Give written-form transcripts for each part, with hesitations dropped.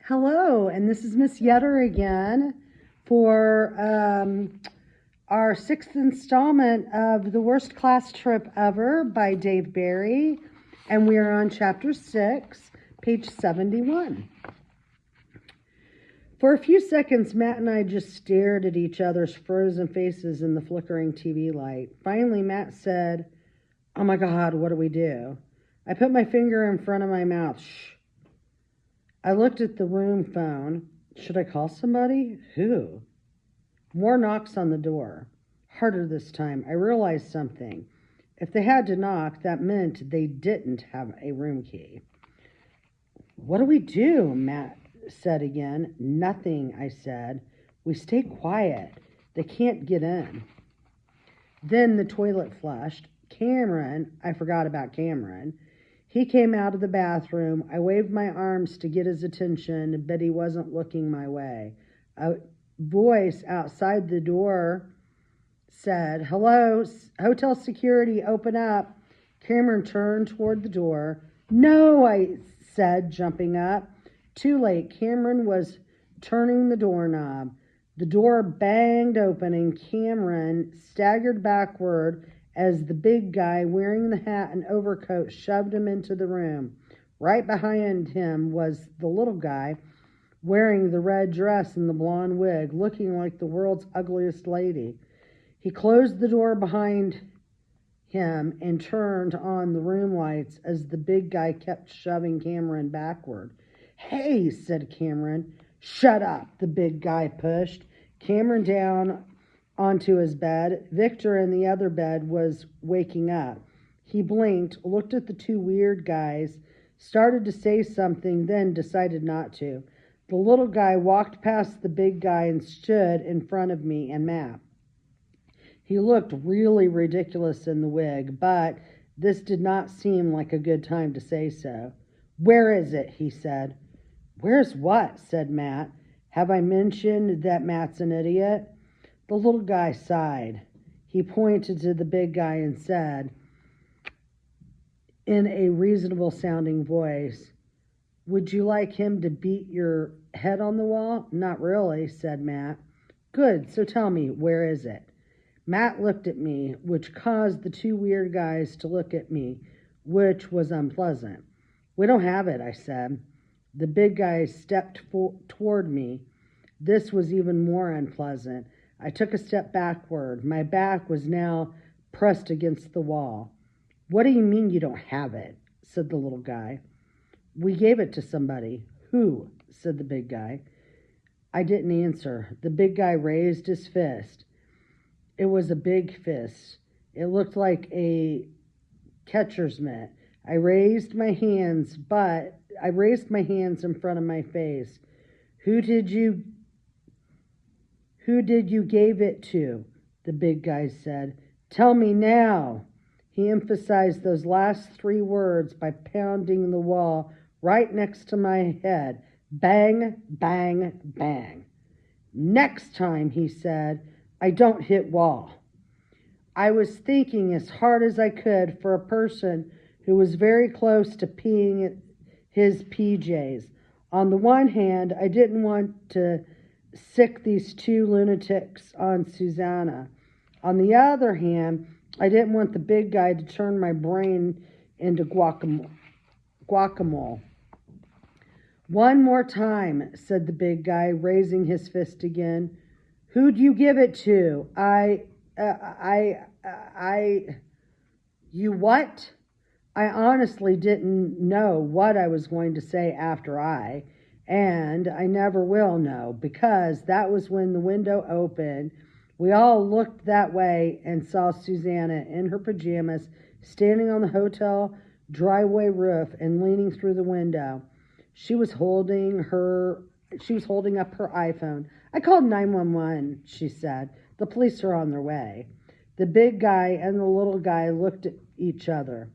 Hello, and this is Miss Yetter again for our sixth installment of The Worst Class Trip Ever by Dave Barry, and we are on Chapter 6, page 71. For a few seconds, Matt and I just stared at each other's frozen faces in the flickering TV light. Finally, Matt said, "Oh my God, what do we do?" I put my finger in front of my mouth. Shh. I looked at the room phone. Should I call somebody? Who? More knocks on the door. Harder this time. I realized something. If they had to knock, that meant they didn't have a room key. What do we do? Matt said again. Nothing, I said. We stay quiet. They can't get in. Then the toilet flushed. I forgot about Cameron. He came out of the bathroom. I waved my arms to get his attention, but he wasn't looking my way. A voice outside the door said, "Hello, hotel security, open up." Cameron turned toward the door. "No," I said, jumping up. Too late. Cameron was turning the doorknob. The door banged open and Cameron staggered backward as the big guy wearing the hat and overcoat shoved him into the room. Right behind him was the little guy wearing the red dress and the blonde wig, looking like the world's ugliest lady. He closed the door behind him and turned on the room lights as the big guy kept shoving Cameron backward. "Hey," said Cameron. "Shut up," the big guy pushed Cameron down onto his bed. Victor in the other bed was waking up. He blinked, looked at the two weird guys, started to say something, then decided not to. The little guy walked past the big guy and stood in front of me and Matt. He looked really ridiculous in the wig, but this did not seem like a good time to say so. "Where is it?" he said. "Where's what?" said Matt. "Have I mentioned that Matt's an idiot?" The little guy sighed. He pointed to the big guy and said, in a reasonable sounding voice, "Would you like him to beat your head on the wall?" "Not really," said Matt. "Good, so tell me, where is it?" Matt looked at me, which caused the two weird guys to look at me, which was unpleasant. "We don't have it," I said. The big guy stepped toward me. This was even more unpleasant. I took a step backward. My back was now pressed against the wall. "What do you mean you don't have it?" said the little guy. "We gave it to somebody." "Who?" said the big guy. I didn't answer. The big guy raised his fist. It was a big fist. It looked like a catcher's mitt. I raised my hands in front of my face. Who did you gave it to?" the big guy said. "Tell me now." He emphasized those last three words by pounding the wall right next to my head. Bang, bang, bang. "Next time," he said, "I don't hit wall." I was thinking as hard as I could for a person who was very close to peeing his PJs. On the one hand, I didn't want to sick these two lunatics on Susanna. On the other hand, I didn't want the big guy to turn my brain into guacamole. "One more time," said the big guy, raising his fist again. "Who'd you give it to?" You what?" I honestly didn't know what I was going to say after and I never will know, because that was when the window opened. We all looked that way and saw Susanna in her pajamas standing on the hotel driveway roof and leaning through the window. She was holding up her iPhone. "I called 911, she said. "The police are on their way." The big guy and the little guy looked at each other.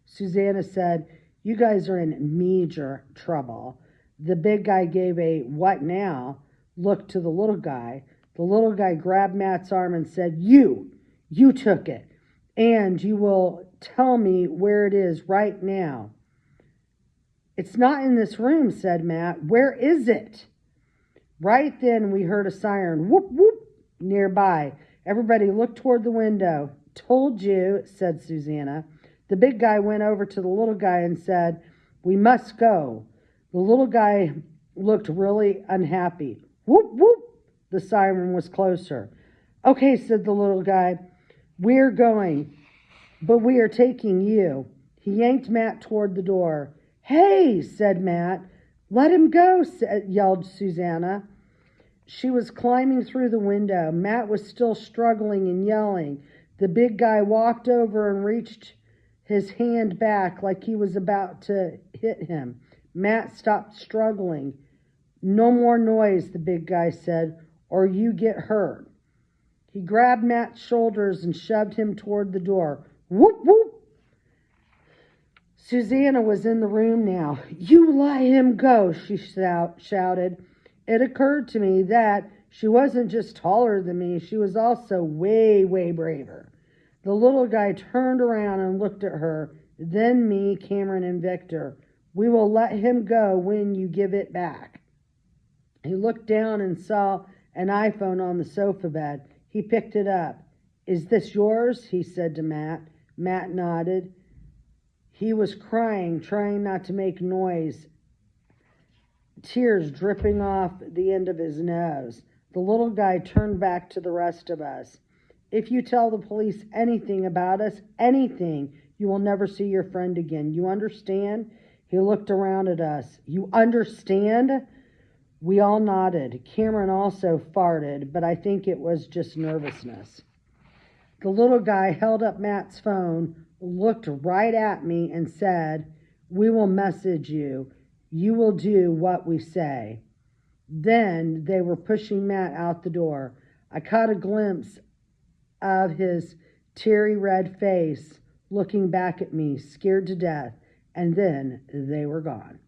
Susanna said, "You guys are in major trouble." The big guy gave a "what now" look to the little guy. The little guy grabbed Matt's arm and said, You took it, and you will tell me where it is right now." "It's not in this room," said Matt. "Where is it?" Right then we heard a siren, whoop, whoop, nearby. Everybody looked toward the window. "Told you," said Susanna. The big guy went over to the little guy and said, "We must go." The little guy looked really unhappy. Whoop, whoop. The siren was closer. "Okay," said the little guy. "We're going, but we are taking you." He yanked Matt toward the door. "Hey," said Matt. "Let him go," yelled Susanna. She was climbing through the window. Matt was still struggling and yelling. The big guy walked over and reached his hand back like he was about to hit him. Matt stopped struggling. "No more noise," the big guy said, "or you get hurt." He grabbed Matt's shoulders and shoved him toward the door. Whoop, whoop. Susanna was in the room now. "You let him go," she shouted. It occurred to me that she wasn't just taller than me, she was also way, way braver. The little guy turned around and looked at her, then me, Cameron, and Victor. "We will let him go when you give it back." He looked down and saw an iPhone on the sofa bed. He picked it up. "Is this yours?" he said to Matt. Matt nodded. He was crying, trying not to make noise, tears dripping off the end of his nose. The little guy turned back to the rest of us. "If you tell the police anything about us, anything, you will never see your friend again. You understand?" He looked around at us. "You understand?" We all nodded. Cameron also farted, but I think it was just nervousness. The little guy held up Matt's phone, looked right at me, and said, "We will message you. You will do what we say." Then they were pushing Matt out the door. I caught a glimpse of his teary red face looking back at me, scared to death, and then they were gone.